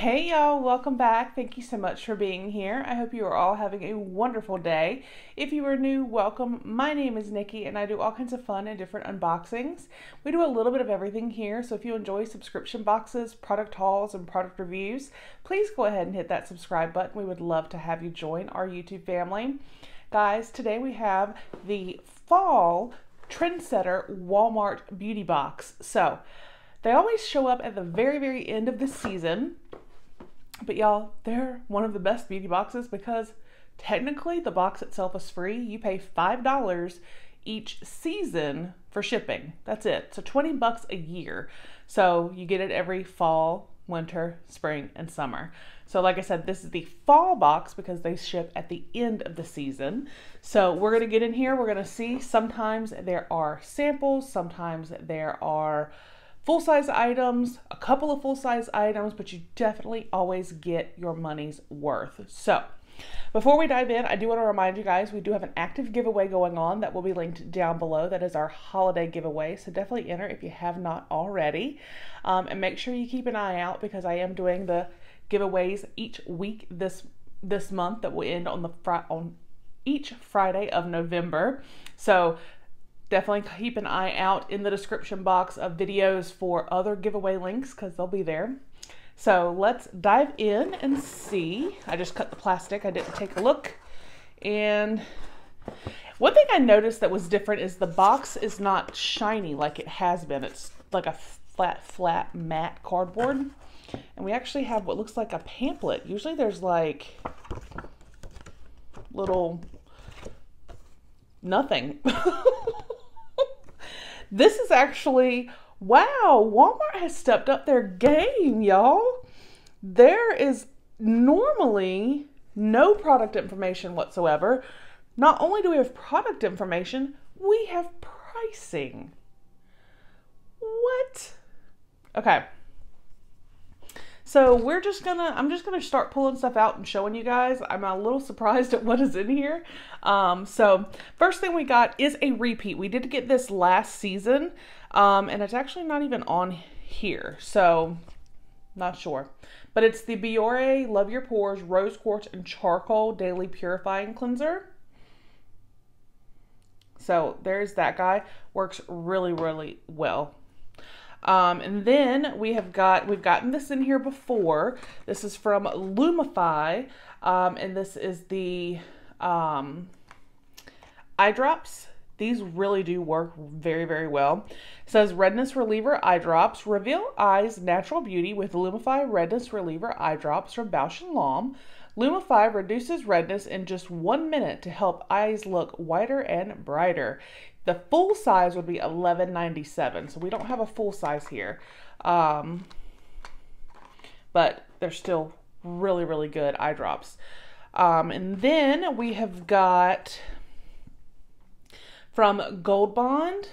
Hey y'all, welcome back. Thank you so much for being here. I hope you are all having a wonderful day. If you are new, welcome. My name is Nikki and I do all kinds of fun and different unboxings. We do a little bit of everything here, so if you enjoy subscription boxes, product hauls, and product reviews, please go ahead and hit that subscribe button. We would love to have you join our YouTube family. Guys, today we have the fall Trendsetter Walmart beauty box. So they always show up at the very end of the season. But y'all, they're one of the best beauty boxes because technically the box itself is free. You pay $5 each season for shipping. That's it. So 20 bucks a year. So you get it every fall, winter, spring, and summer. So like I said, this is the fall box because they ship at the end of the season. So we're going to get in here. We're going to see sometimes there are samples. Sometimes there are full-size items, a couple of full-size items, but you definitely always get your money's worth. So before we dive in, I do want to remind you guys, we do have an active giveaway going on that will be linked down below. That is our holiday giveaway. So definitely enter if you have not already. And make sure you keep an eye out because I am doing the giveaways each week this month that will end on each Friday of November. So definitely keep an eye out in the description box of videos for other giveaway links because they'll be there. So let's dive in and see. I just cut the plastic. I didn't take a look. And one thing I noticed that was different is the box is not shiny like it has been. It's like a flat matte cardboard. And we actually have what looks like a pamphlet. Usually there's like little nothing. This is actually, wow, Walmart has stepped up their game, y'all. There is normally no product information whatsoever. Not only do we have product information, we have pricing. What? Okay. So I'm just gonna start pulling stuff out and showing you guys. I'm a little surprised at what is in here. So first thing we got is a repeat. We did get this last season, and it's actually not even on here. So not sure, but it's the Biore Love Your Pores Rose Quartz and Charcoal Daily Purifying Cleanser. So there's that guy. Works really well. And then we've gotten this in here before. This is from Lumify, and this is the eye drops. These really do work very well. It says Redness Reliever Eye Drops. Reveal eyes natural beauty with Lumify Redness Reliever Eye Drops from Bausch & Lomb. Lumify reduces redness in just 1 minute to help eyes look whiter and brighter. The full size would be $11.97, so we don't have a full size here. But they're still really good eye drops. And then we have got from Gold Bond,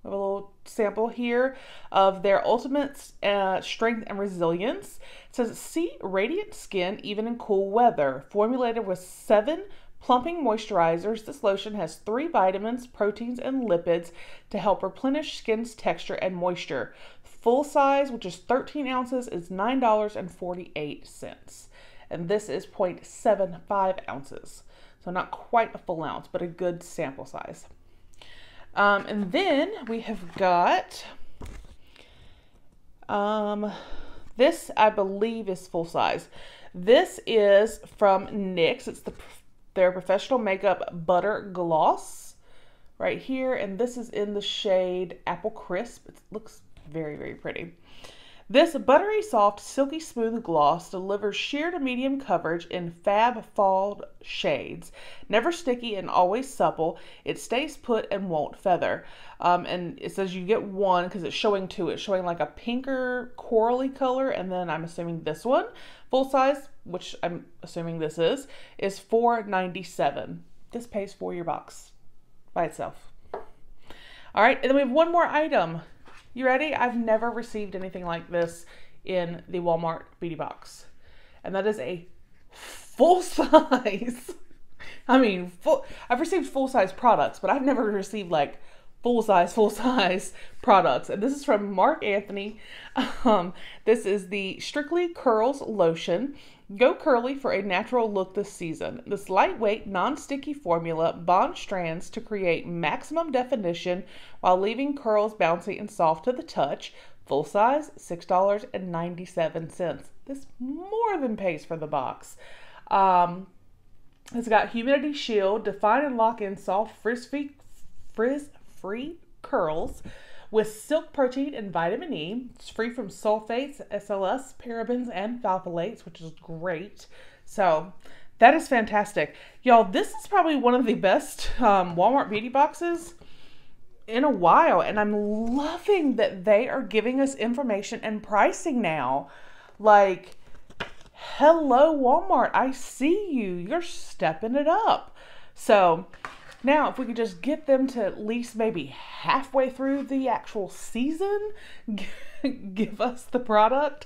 a little sample here of their Ultimate Strength and Resilience. It says, see radiant skin even in cool weather. Formulated with 7 plumping moisturizers, this lotion has 3 vitamins, proteins, and lipids to help replenish skin's texture and moisture. Full size, which is 13 ounces, is $9.48. And this is 0.75 ounces. So not quite a full ounce, but a good sample size. And then we have got, this I believe is full size. This is from NYX. It's their Professional Makeup Butter Gloss right here. And this is in the shade Apple Crisp. It looks very pretty. This buttery soft, silky smooth gloss delivers sheer to medium coverage in fab fall shades. Never sticky and always supple. It stays put and won't feather. And it says you get one because it's showing 2. It's showing like a pinker corally color, and then I'm assuming this one, full size, which I'm assuming this is $4.97. This pays for your box by itself. All right, and then we have one more item. You ready? I've never received anything like this in the Walmart beauty box. And that is a full size. I mean, I've received full size products, but I've never received like full size products. And this is from Mark Anthony. This is the Strictly Curls Lotion. Go curly for a natural look this season. This lightweight, non-sticky formula bonds strands to create maximum definition while leaving curls bouncy and soft to the touch. Full size, $6.97. This more than pays for the box. It's got humidity shield, define and lock in soft frizz-free curls with silk protein and vitamin E. It's free from sulfates, SLS, parabens, and phthalates, which is great. So that is fantastic. Y'all, this is probably one of the best Walmart beauty boxes in a while, and I'm loving that they are giving us information and pricing now. Like, hello Walmart, I see you. You're stepping it up. So now if we could just get them to at least maybe halfway through the actual season, give us the product,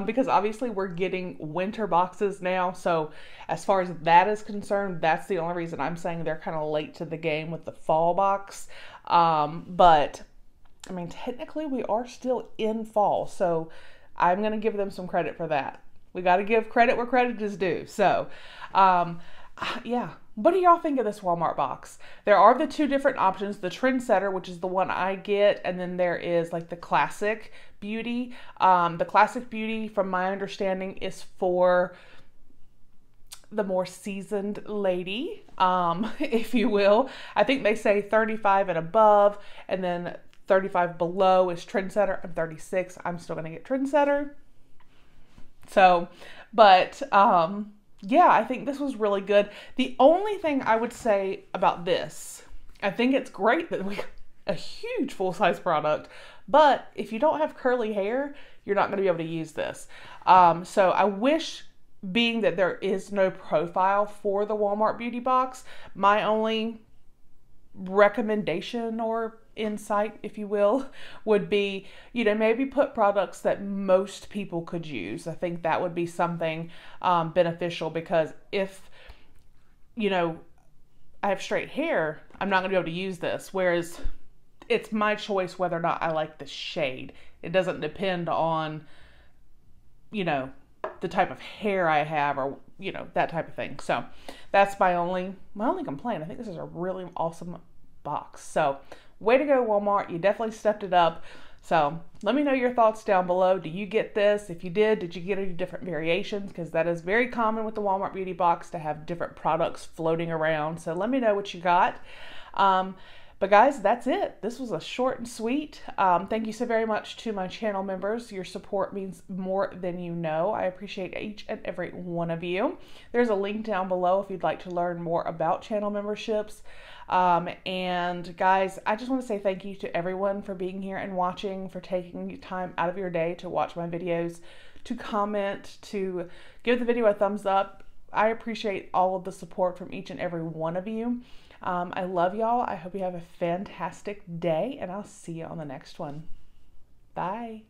because obviously we're getting winter boxes now. So as far as that is concerned, that's the only reason I'm saying they're kind of late to the game with the fall box. But I mean, technically we are still in fall, so I'm going to give them some credit for that. We got to give credit where credit is due. So, yeah. What do y'all think of this Walmart box? There are the two different options, the Trendsetter, which is the one I get, and then there is like the Classic Beauty. The Classic Beauty, from my understanding, is for the more seasoned lady, if you will. I think they say 35 and above, and then 35 below is Trendsetter. I'm 36. I'm still going to get Trendsetter. So, but, yeah, I think this was really good. The only thing I would say about this, I think it's great that we got a huge full-size product, but if you don't have curly hair, you're not going to be able to use this. So I wish, being that there is no profile for the Walmart Beauty Box, my only recommendation or insight, if you will, would be, you know, maybe put products that most people could use. I think that would be something beneficial, because if, you know, I have straight hair, I'm not going to be able to use this, whereas it's my choice whether or not I like the shade. It doesn't depend on, you know, the type of hair I have, or, you know, that type of thing. So that's my only complaint. I think this is a really awesome box. So way to go, Walmart. You definitely stepped it up. So let me know your thoughts down below. Do you get this? If you did you get any different variations? Because that is very common with the Walmart Beauty Box to have different products floating around. So let me know what you got. But guys, that's it. This was a short and sweet. Thank you so very much to my channel members. Your support means more than you know. I appreciate each and every one of you. There's a link down below if you'd like to learn more about channel memberships. And guys, I just want to say thank you to everyone for being here and watching, for taking time out of your day to watch my videos, to comment, to give the video a thumbs up. I appreciate all of the support from each and every one of you. I love y'all. I hope you have a fantastic day, and I'll see you on the next one. Bye.